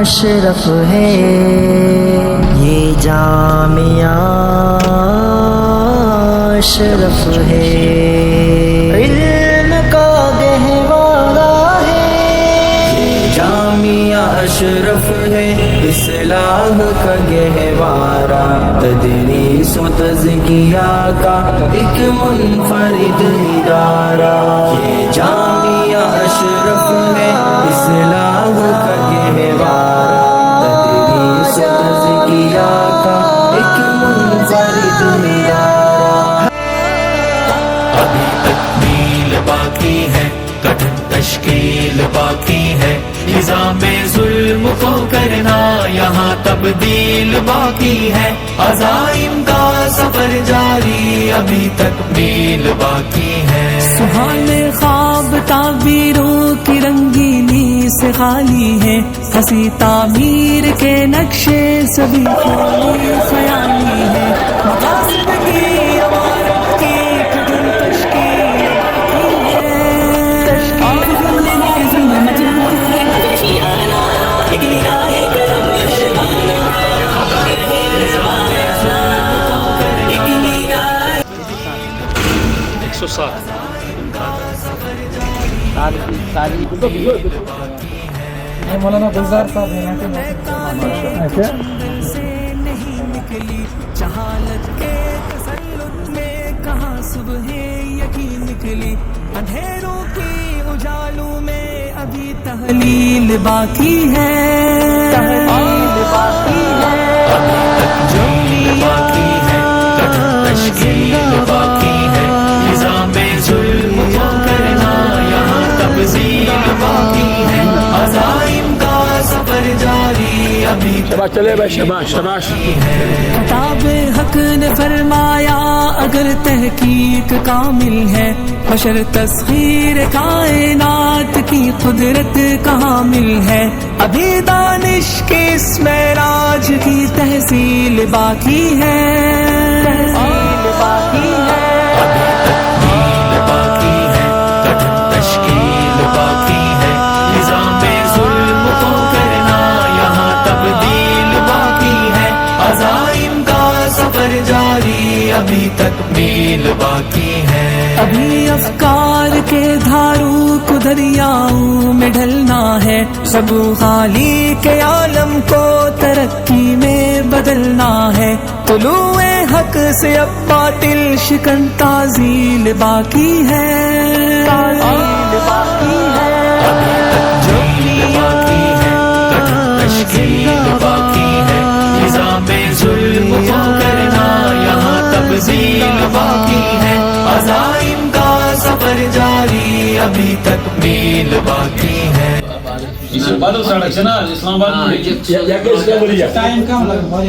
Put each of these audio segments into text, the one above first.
اشرف ہے یہ جامعہ اشرف ہے علم کا گہوارہ ہے یہ جامعہ اشرف ہے اصلاح کا گہوارہ تدریس و تزکیہ کا ایک منفرد ادارہ یہ جامعہ اشرف ہے اصلاح کا گہوارہ تدریس و تزکیہ کا ایک منفرد ادارہ ابھی تکمیل باقی ہے کٹھن تشکیل باقی ہے نظام ظلم کو کرنا یہاں تبدیل باقی ہے عزائم کا سفر جاری ابھی تکمیل باقی ہے سہانے خواب تعبیروں کی رنگینی سے خالی ہے ہنسی تعمیر کے نقشے سبھی خالی خیالی ہے مقاصد کی عمارت کی کٹھن تشکیل باقی ہے مولانا گلزار صاحب سے نہیں نکلی جہالت کے تسلط میں کہاں صبح یقین نکلی اندھیروں کی اجالوں میں ابھی تحلیل باقی ہے تحلیل باقی ہے جو باقی ہے کٹھن تشکیل باقی ہے نظام ظلم کو کرنا یہاں تبدیل باقی ہے عزائم کا سفر جاری ابھی چلے بھائی شباش شباش کتاب حق نے فرمایا اگر تحقیق کامل ہے بشر تسخیر کائنات کی قدرت کہاں مل ہے ابھی دانش کے اس معراج کی تحصیل باقی ہے تحصیل باقی ہے تکمیل باقی ہے کٹھن تشکیل باقی ہے نظام ظلم کو کرنا یہاں تبدیل باقی ہے عزائم کا سفر جاری ابھی تکمیل باقی ہے ابھی افکار کے دھاروں کو دریاؤں میں ڈھلنا ہے سب خالی کے عالم کو ترقی میں بدلنا ہے طلوع حق سے اب باطل شکن تعزیل باقی ہے تعزیل باقی ہے جو باقی ہے کٹھن تشکیل باقی ہے نظام ظلم کو کرنا یہاں تبدیل باقی ہے عزائم کا سفر جاری ابھی تکمیل باقی ہے بدل سڑک سے نا اسلام آباد ٹائم کم لگا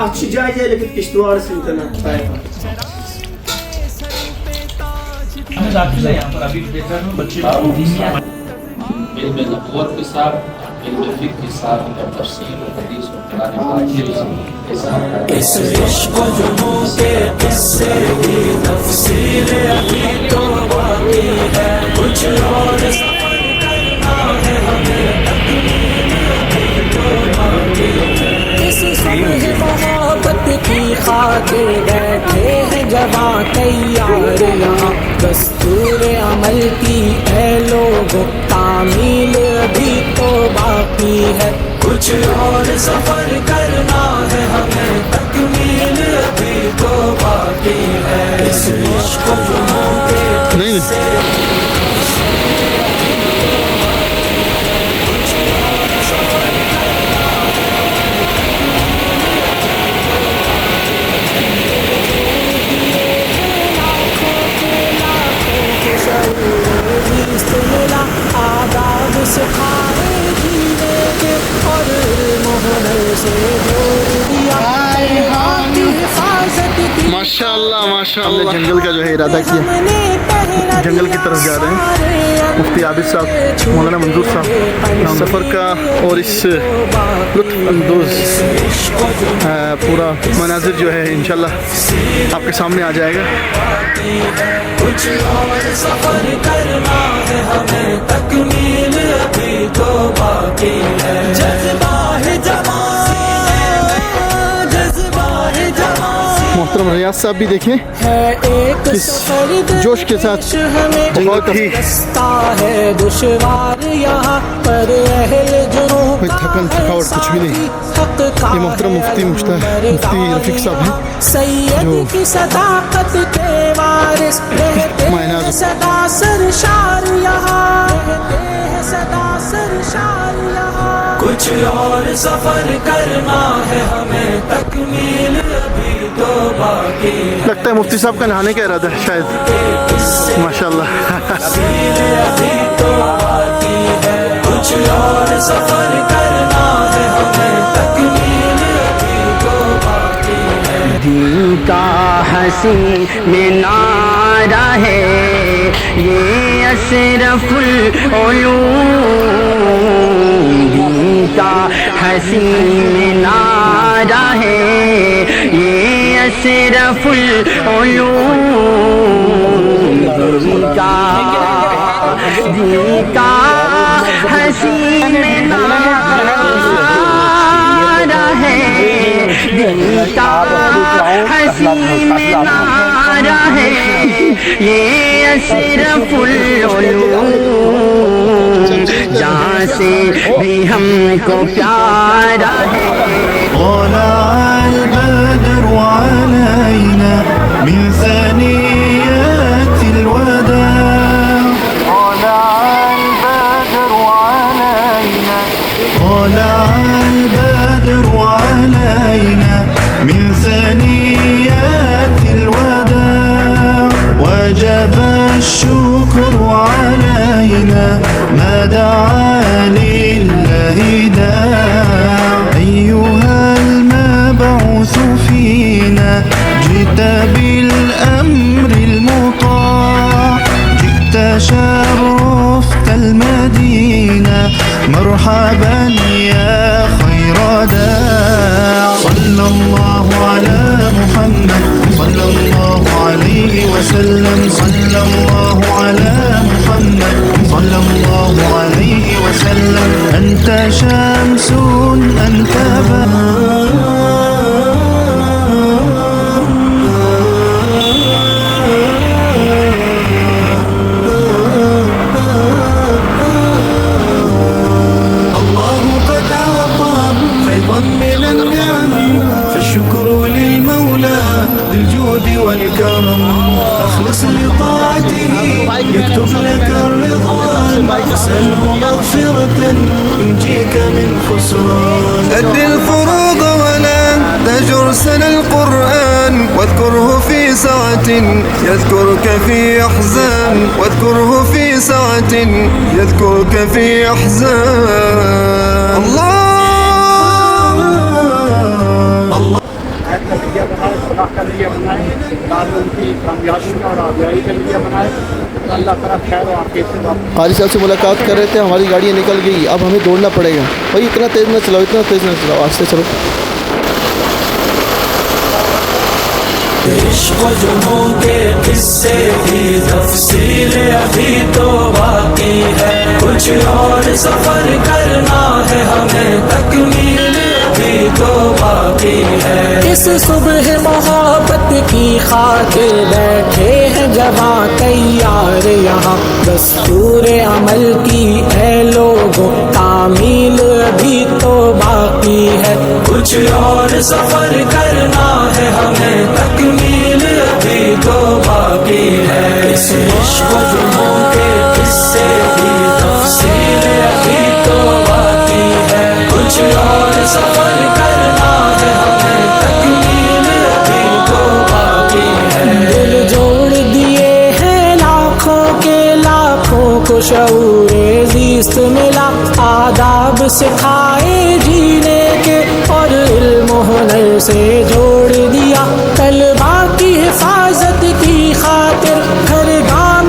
اچھی جائے ہے لیکن کشتواڑ سے اتنا بچے علم نبوت کے ساتھ علم فقہ کے ساتھ تفسیر و حدیث و قرآن پاک کے ساتھ اس عشق و جنون کے قصے کی تفسیر ابھی تو باقی ہے کچھ اور سفر کرنا ہے ہمیں تکمیل ابھی تو باقی ہے اس صبح محبت کی خاطر بیٹھے ہیں جوان تیار یہاں دستور عمل کی اے لوگوں تعمیل ابھی تو باقی ہے کچھ اور سفر کرنا ہے ہمیں تکمیل ابھی تو باقی ہے اس عشق و جنون کے قصے آداب سکھائے جینے کے اور علم ہنر سے جوڑ دیا حفاظت کی ماشاء اللہ جنگل کا جو ہے ارادہ کیا ہم نے جنگل کی طرف جا رہے ہیں مفتی عابد صاحب مولانا منظور صاحب سفر کا اور اس لطف اندوز پورا مناظر جو ہے انشاءاللہ آپ کے سامنے آ جائے گا. کچھ اور سفر کرنا ہے ہمیں تکمیل ابھی تو باقی ہے جذبہ ہے جوان جذبہ ہے جوان. محترم ریاض صاحب بھی دیکھیں کس جوش کے ساتھ بہت ہی ہے دشوار یہاں پر اہل جنوں کوئی تھکن تھکاوٹ کچھ بھی نہیں. یہ محترم مفتی مفتی رفیق صاحب ہیں سید کی صداقت کے وارث رہتے ہیں صدا سرشار یہاں رہتے ہیں صدا سرشار یہاں. کچھ اور سفر کرنا ہے ہمیں تکمیل ابھی تو باقی ہے. لگتا ہے مفتی صاحب کا نہانے کا ارادہ ہے شاید ماشاءاللہ. ابھی تو باقی ہے کچھ اور سفر کرنا ہے ہمیں تکمیل ابھی تو باقی ہے. دین کا حسین مینارہ ہے یہ اشرف العلوم. دین کا حسین مینارہ ہے یہ اشرف العلوم. دین کا حسین مینارہ ہے دین کا حسین مینارہ ہے یہ اشرف العلوم. جہاں سے بھی ہم کو پیارا ہے. طلع البدر علينا من ثنيات الوداع. طلع البدر علينا طلع البدر علينا من ثنيات الوداع. وجب الشكر علينا ما دعا لله داع. أيها المبعوث فينا جئت بالأمر المطاع. جئت شرفت المدينة مرحبا يا خير داع. صلى الله على محمد صلى الله عليه وسلم. صلى الله على محمد صلى الله عليه وسلم. أنت شمس أنت الله قد أعطى فيضا من النعم فالشكر للمولى بالجود والكرم. أخلص لطاعته يكتب لك الرضوان. اسأله مغفرة ينجيك من خسران. أد الفروض ولا تجر سن القرآن. واذكره في سعة يذكرك في أحزان. واذكره في سعة يذكرك في أحزان. الله کے لیے بنائے تعلیم کی کامیابی اور آگاہی کے لیے بنائے. اللہ تعالیٰ خیر و عافیت سے قاری صاحب سے ملاقات کر رہے تھے. ہماری گاڑیاں نکل گئی, اب ہمیں دوڑنا پڑے گا. بھائی اتنا تیز نہ چلاؤ, اتنا تیز نہ چلاؤ, آہستہ چلو. عشق و جنوں کے قصے کی تفصیل ابھی تو باقی ہے. کچھ اور سفر کرنا ہے ہمیں تکمیل ابھی تو باقی ہے. اس صبح محبت کی خاطر بیٹھے ہیں جوان تیار یہاں. دستور عمل کی اے لوگوں تعمیل ابھی تو باقی ہے. کچھ اور سفر کرنا ہے ہمیں تکمیل ابھی تو باقی ہے. اس عشق و جنوں کے قصے کی تفصیل ابھی تو باقی ہے. کچھ اور سفر کرنا ہے ہمیں تکمیل ابھی تو باقی ہے. دل جوڑ دیے ہیں لاکھوں کے لاکھوں کو شعور زیست ملا. آداب سکھائے جینے کے اور علم و ہنر سے جوڑ دیا. طلبا کی حفاظت کی خاطر ہر گام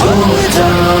2-4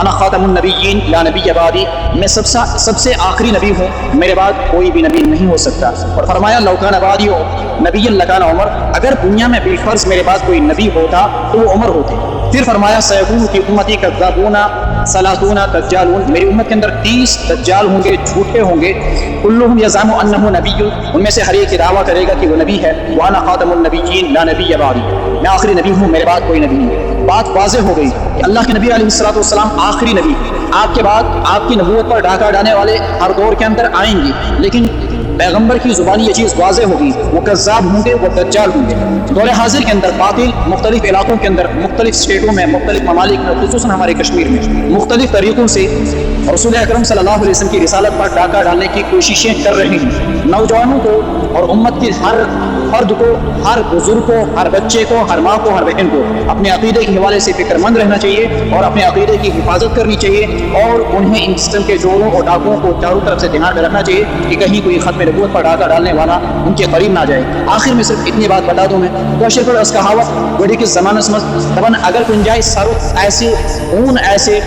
انا خاتم النبیین لا نبی بعدی، میں سب سے آخری نبی ہوں، میرے بعد کوئی بھی نبی نہیں ہو سکتا. اور فرمایا لو کان بعدی نبی لکان عمر، اگر دنیا میں بالفرض میرے بعد کوئی نبی ہوتا تو وہ عمر ہوتے. پھر فرمایا سیکون کی امتی کذابون ثلاثون دجالون، میری امت کے اندر 30 دجال ہوں گے، جھوٹے ہوں گے. کلہم یزعم انہ نبی، ان میں سے ہر ایک دعویٰ کرے گا کہ وہ نبی ہے. وانا خاتم النبیین لا نبی بعدی، میں آخری نبی ہوں، میرے بعد کوئی نبی نہیں. بات واضح ہو گئی کہ اللہ کے نبی علیہ الصلوۃ والسلام آخری نبی. آپ کے بعد آپ کی نبوت پر ڈاکہ ڈالنے والے ہر دور کے اندر آئیں گے، لیکن پیغمبر کی زبانی یہ چیز واضح ہوگی، وہ کذاب ہوں گے، وہ دجال ہوں گے. دور حاضر کے اندر باطل مختلف علاقوں کے اندر، مختلف اسٹیٹوں میں، مختلف ممالک میں، خصوصاً ہمارے کشمیر میں مختلف طریقوں سے رسول اکرم صلی اللہ علیہ وسلم کی رسالت پر ڈاکہ ڈالنے کی کوششیں کر رہے ہیں. نوجوانوں کو اور امت کی ہر فرد کو، ہر بزرگ کو، ہر بچے کو، ہر ماں کو، ہر بہن کو اپنے عقیدے کے حوالے سے فکر مند رہنا چاہیے اور اپنے عقیدے کی حفاظت کرنی چاہیے، اور انہیں ان سسٹم کے جوڑوں اور ڈاکوؤں کو چاروں طرف سے دھیان میں رکھنا چاہیے کہ کہیں کوئی ختم نبوت پر ڈاکہ ڈالنے والا ان کے قریب نہ جائے. آخر میں صرف اتنی بات بتا دوں میں، کاشر پر اس کہاوت گوڑی کے زمانہ سمجھ دبن اگر گنجائش سارت ایسے اون ایسے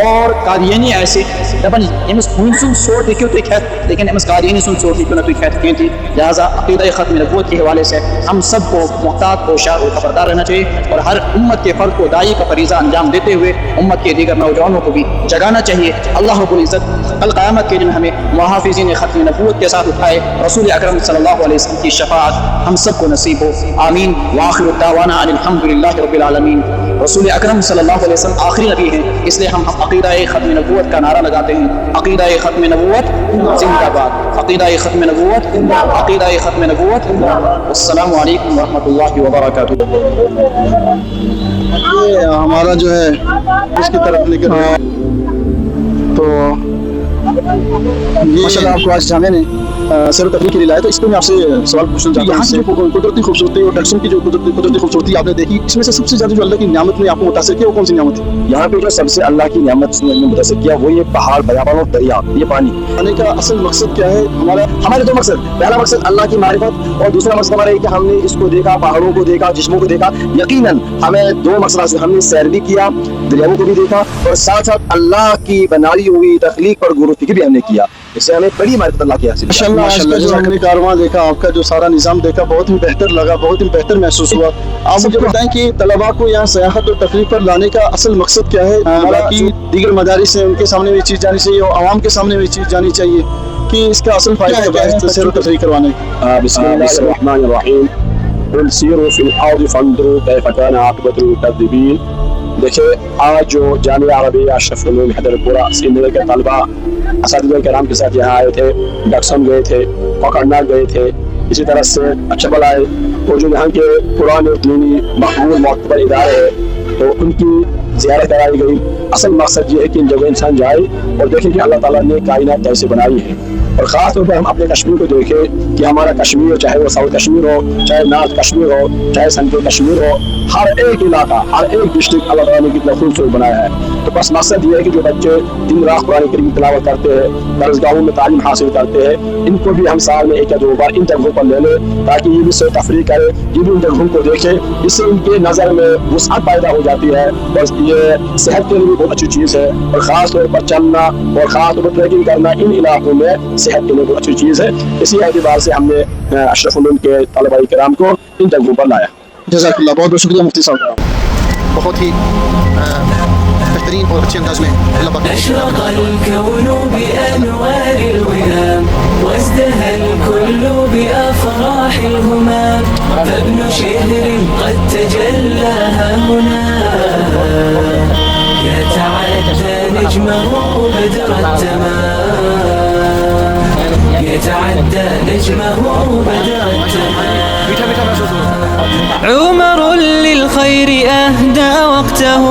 اور قادیانی ایسے دبن امس ہنسن سور دیکھو تو کہت، لیکن امس قادیانی سن سور دیکھو نہ تو کہت کہیں تھی. لہٰذا عقیدہ ختم نبوت کے حوالے سے ہم سب کو محتاط ہوشیار اور خبردار رہنا چاہیے، اور ہر امت کے فرد کو داعی کا فریضہ انجام دیتے ہوئے امت کے دیگر نوجوانوں کو بھی جگانا چاہیے. اللہ رب العزت کل قیامت کے دن ہمیں محافظین ختم نبوت کے ساتھ اٹھائے، رسول اکرم صلی اللہ علیہ وسلم کی شفاعت ہم سب کو نصیب ہو. آمین. وآخر دعوانا ان الحمدللہ رب العالمین. رسول اکرم صلی اللہ علیہ وسلم آخری نبی ہیں، اس لیے ہم عقیدہ ختم نبوت کا نعرہ لگاتے ہیں. عقیدہ ختم نبوت زندہ باد، عقیدہ ختم نبوت، عقیدہ ختم نبوت. السلام علیکم ورحمۃ اللہ وبرکاتہ. یہ ہمارا جو ہے اس کی طرف لے کر تو ماشاءاللہ آپ کو آج جامعہ نے سیر و تفریح کے لیے لائے، تو اس پہ میں آپ سے سوال پوچھنا چاہتا ہوں. یہاں کی قدرتی خوبصورتی اور ڈکسن کی جو قدرتی خوبصورتی آپ نے دیکھی، اس میں سے سب سے زیادہ جو اللہ کی نعمت نے آپ کو متاثر کیا وہ کون سی نعمت ہے؟ یہاں پہ جو سب سے اللہ کی نعمت نے متاثر کیا وہ یہ پہاڑ، بیابان اور دریا، یہ پانی. آنے کا اصل مقصد کیا ہے؟ ہمارے دو مقصد، پہلا مقصد اللہ کی معرفت، اور دوسرا مقصد ہمارا یہ کہ ہم نے اس کو دیکھا، پہاڑوں کو دیکھا، جسموں کو دیکھا. یقیناً ہمیں دو مقصد حاصل، ہم نے سیر بھی کیا، دریاؤں کو بھی دیکھا، اور ساتھ ساتھ اللہ کی بنائی ہوئی تخلیق پر غور و فکر بھی ہم نے کیا. اس سے ہمیں بڑی معرفت اللہ کی حاصل. ماشاءاللہ جو ہم نے کارواں دیکھا، آپ کا جو سارا نظام دیکھا، بہت ہی بہتر لگا، بہت ہی بہتر محسوس ہوا. آپ مجھے بتائیں کہ طلباء کو یہاں سیاحت اور تفریح پر لانے کا اصل مقصد کیا ہے؟ باقی دیگر مدارس ہیں ان کے سامنے بھی چیز جانی چاہیے اور عوام کے سامنے بھی چیز جانی چاہیے کہ اس کا اصل فائدہ کیا ہے سیر و تفریح کروانے کا. بسم اللہ الرحمن الرحیم. قل سیروا فی الارض فانظروا کیف کان عاقبۃ المکذبین. دیکھیں آج جو جامعہ عربیہ اشرف العلوم حیدر پورہ سری کے طلباء اساتذہ کرام کے ساتھ یہاں آئے تھے، ڈکسن گئے تھے، کوکرناگ گئے تھے، اسی طرح سے اچھبل آئے، اور جو یہاں کے پرانے دینی مقبول معتبر ادارے ہیں تو ان کی زیارت کرائی گئی. اصل مقصد یہ ہے کہ ان جگہ انسان جائے اور دیکھیں کہ اللہ تعالیٰ نے کائنات کیسے بنائی ہے. اور خاص طور پر ہم اپنے کشمیر کو دیکھیں کہ ہمارا کشمیر، چاہے وہ ساؤتھ کشمیر ہو، چاہے نارتھ کشمیر ہو، چاہے سینٹرل کشمیر ہو، ہر ایک علاقہ، ہر ایک ڈسٹرکٹ اللہ تعالیٰ نے کتنا خوبصورت بنایا ہے. تو بس مقصد یہ ہے کہ جو بچے دن رات قرآن کریم تلاوت کرتے ہیں، درسگاہوں میں تعلیم حاصل کرتے ہیں، ان کو بھی ہم سال میں ایک یا دو بار ان جگہوں پر لے لیں تاکہ یہ بھی سے تفریح کرے، یہ بھی ان جگہوں کو دیکھیں. اس سے ان کے نظر میں وسعت پیدا ہو جاتی ہے، اور یہ صحت کے لیے بھی بہت اچھی چیز ہے. اور خاص طور پر چلنا اور خاص طور پر ٹریکنگ کرنا ان علاقوں میں صحت کے لیے بہت اچھی چیز ہے. اسی اعتبار سے ہم نے اشرف العلوم کے طلباء کرام کو ان جگہوں پر لایا. جزاک اللہ، بہت بہت شکریہ مفتی صاحب. بہت ہی بہترین اور اچھے انداز میں اللہ پاک أشرق الكون بأنوار الوهام وازدهى الكل بأفراح الهمام فابن شهر قد تجلى هنا يتعدى نجمه بدر التمام يتعدى نجمه بدر التمام. عمر للخير أهدى وقته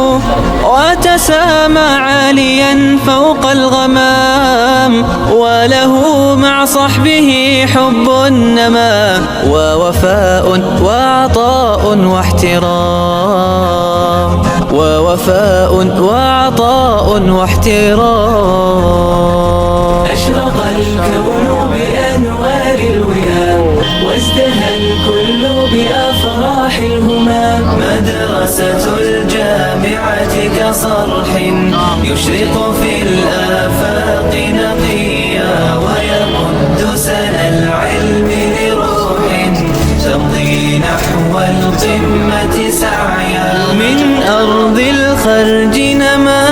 وتسامى عاليا فوق الغمام وله مع صحبه حب النما ووفاء وعطاء واحترام ووفاء وعطاء واحترام. أشرق الكون بأنوار الوهام وازدهى الكل بأفراح الهمام. مدرسة الجامعة كصرح يشرق في الآفاق نقيا ويمد سنى العلم لروح تمضي نحو القمة سعيا. من أرض الخرج نما